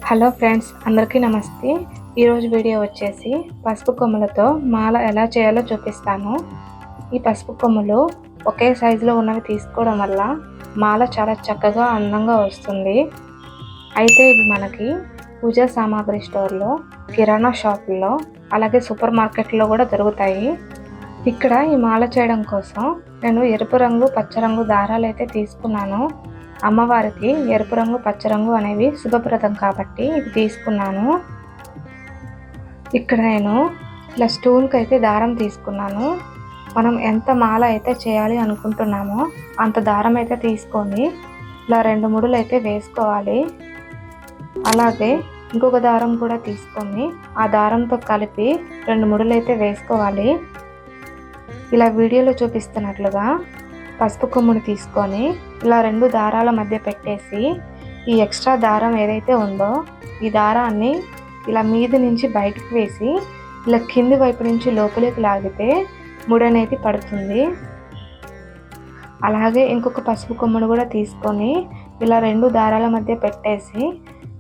Hello friends, అందరికీ నమస్తే. ఈరోజు వీడియో వచ్చేసి పసుపు కొమ్ములతో మాల ఎలా చేయాలో చూపిస్తాను. ఈ పసుపు కొమ్ములు ఒకే సైజులో ఉన్నవి తీసుకోవడం వల్ల మాల చాలా చక్కగా అందంగా వస్తుంది. అయితే ఇవి మనకి పూజా సామాగ్రి స్టోర్లో, కిరాణా షాపుల్లో, అలాగే సూపర్ మార్కెట్లో కూడా దొరుకుతాయి. ఇక్కడ ఈ మాల చేయడం కోసం నేను ఎరుపు రంగు, పచ్చ రంగు దారాలు అయితే తీసుకున్నాను. అమ్మవారికి ఎరుపు రంగు, పచ్చ రంగు అనేవి శుభప్రదం కాబట్టి ఇవి తీసుకున్నాను. ఇక్కడ నేను ఇలా స్టూల్కి అయితే దారం తీసుకున్నాను. మనం ఎంత మాల అయితే చేయాలి అనుకుంటున్నామో అంత దారం అయితే తీసుకొని ఇలా 2 ముడులు అయితే వేసుకోవాలి. అలాగే ఇంకొక దారం కూడా తీసుకొని ఆ దారంతో కలిపి 2 ముడులు అయితే వేసుకోవాలి. ఇలా వీడియోలో చూపిస్తున్నట్లుగా పసుపు కొమ్మును తీసుకొని ఇలా 2 దారాల మధ్య పెట్టేసి ఈ ఎక్స్ట్రా దారం ఏదైతే ఉందో ఈ దారాన్ని ఇలా మీద నుంచి బయటకు వేసి ఇలా కింది వైపు నుంచి లోపలికి లాగితే ముడి అనేది పడుతుంది. అలాగే ఇంకొక పసుపు కొమ్మును కూడా తీసుకొని ఇలా 2 దారాల మధ్య పెట్టేసి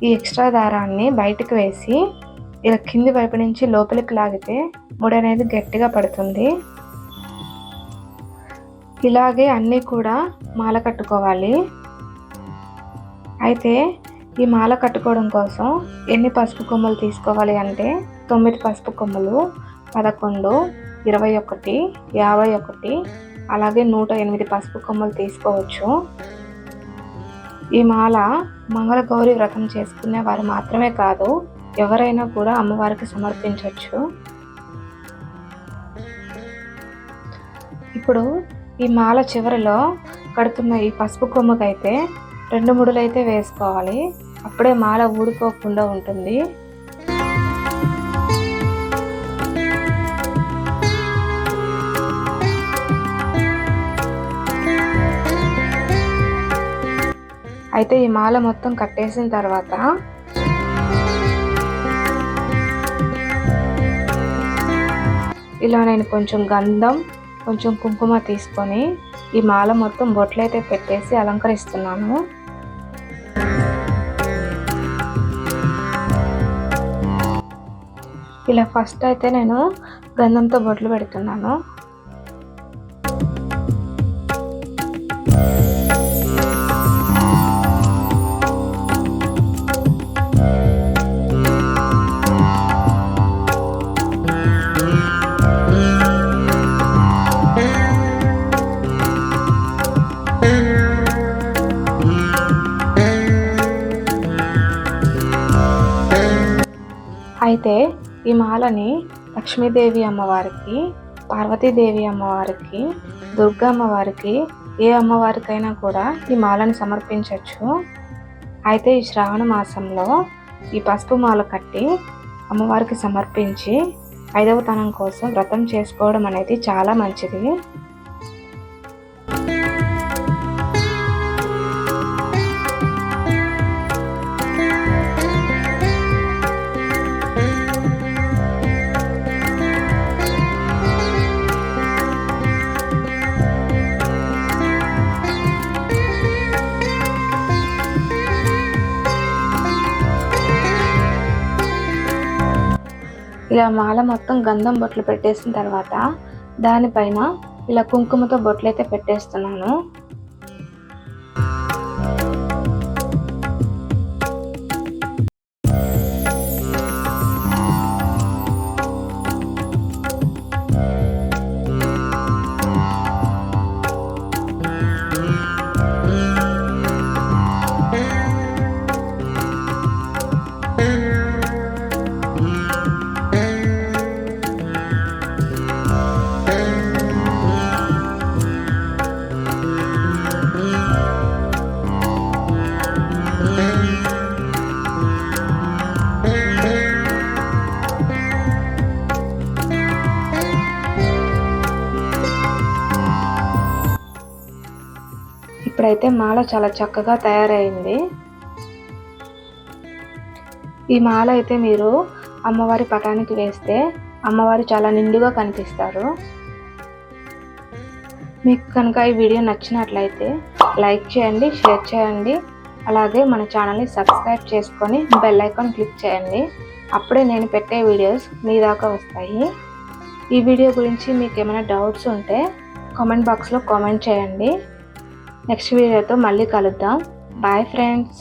ఈ ఎక్స్ట్రా దారాన్ని బయటకు వేసి ఇలా కింది వైపు నుంచి లోపలికి లాగితే ముడి అనేది గట్టిగా పడుతుంది. ఇలాగే అన్నీ కూడా మాల కట్టుకోవాలి. అయితే ఈ మాల కట్టుకోవడం కోసం ఎన్ని పసుపు కొమ్ములు తీసుకోవాలి అంటే 9 పసుపు కొమ్ములు, 11, 21, 51, అలాగే 108 పసుపు కొమ్ములు తీసుకోవచ్చు. ఈ మాల మంగళగౌరి వ్రతం చేసుకునే వారు మాత్రమే కాదు, ఎవరైనా కూడా అమ్మవారికి సమర్పించవచ్చు. ఇప్పుడు ఈ మాల చివరిలో కడుతున్న ఈ పసుపు కొమ్ముకైతే 2 ముడులు అయితే వేసుకోవాలి. అప్పుడే మాల ఊడిపోకుండా ఉంటుంది. అయితే ఈ మాల మొత్తం కట్టేసిన తర్వాత ఇలా నేను కొంచెం గంధం, కొంచెం కుంకుమ తీసుకొని ఈ మాల మొత్తం బొట్లయితే పెట్టేసి అలంకరిస్తున్నాను. ఇలా ఫస్ట్ అయితే నేను గంధంతో బొట్లు పెడుతున్నాను. అయితే ఈ మాలని లక్ష్మీదేవి అమ్మవారికి, పార్వతీదేవి అమ్మవారికి, దుర్గా అమ్మవారికి, ఏ అమ్మవారికైనా కూడా ఈ మాలని సమర్పించవచ్చు. అయితే ఈ శ్రావణ మాసంలో ఈ పసుపు మాల కట్టి అమ్మవారికి సమర్పించి 5వ తనం కోసం వ్రతం చేసుకోవడం అనేది చాలా మంచిది. ఇలా మాల మొత్తం గంధం బొట్లు పెట్టేసిన తర్వాత దానిపైన ఇలా కుంకుమతో బొట్లయితే పెట్టేస్తున్నాను. ఇప్పుడైతే మాల చాలా చక్కగా తయారైంది. ఈ మాల అయితే మీరు అమ్మవారి పటానికి వేస్తే అమ్మవారు చాలా నిండుగా కనిపిస్తారు. మీకు కనుక ఈ వీడియో నచ్చినట్లయితే లైక్ చేయండి, షేర్ చేయండి, అలాగే మన ఛానల్ని సబ్స్క్రైబ్ చేసుకొని బెల్ ఐకాన్ క్లిక్ చేయండి. అప్పుడే నేను పెట్టే వీడియోస్ మీ దాకా వస్తాయి. ఈ వీడియో గురించి మీకు ఏమైనా డౌట్స్ ఉంటే కామెంట్ బాక్స్లో కామెంట్ చేయండి. నెక్స్ట్ వీడియోతో మళ్ళీ కలుద్దాం. Bye friends.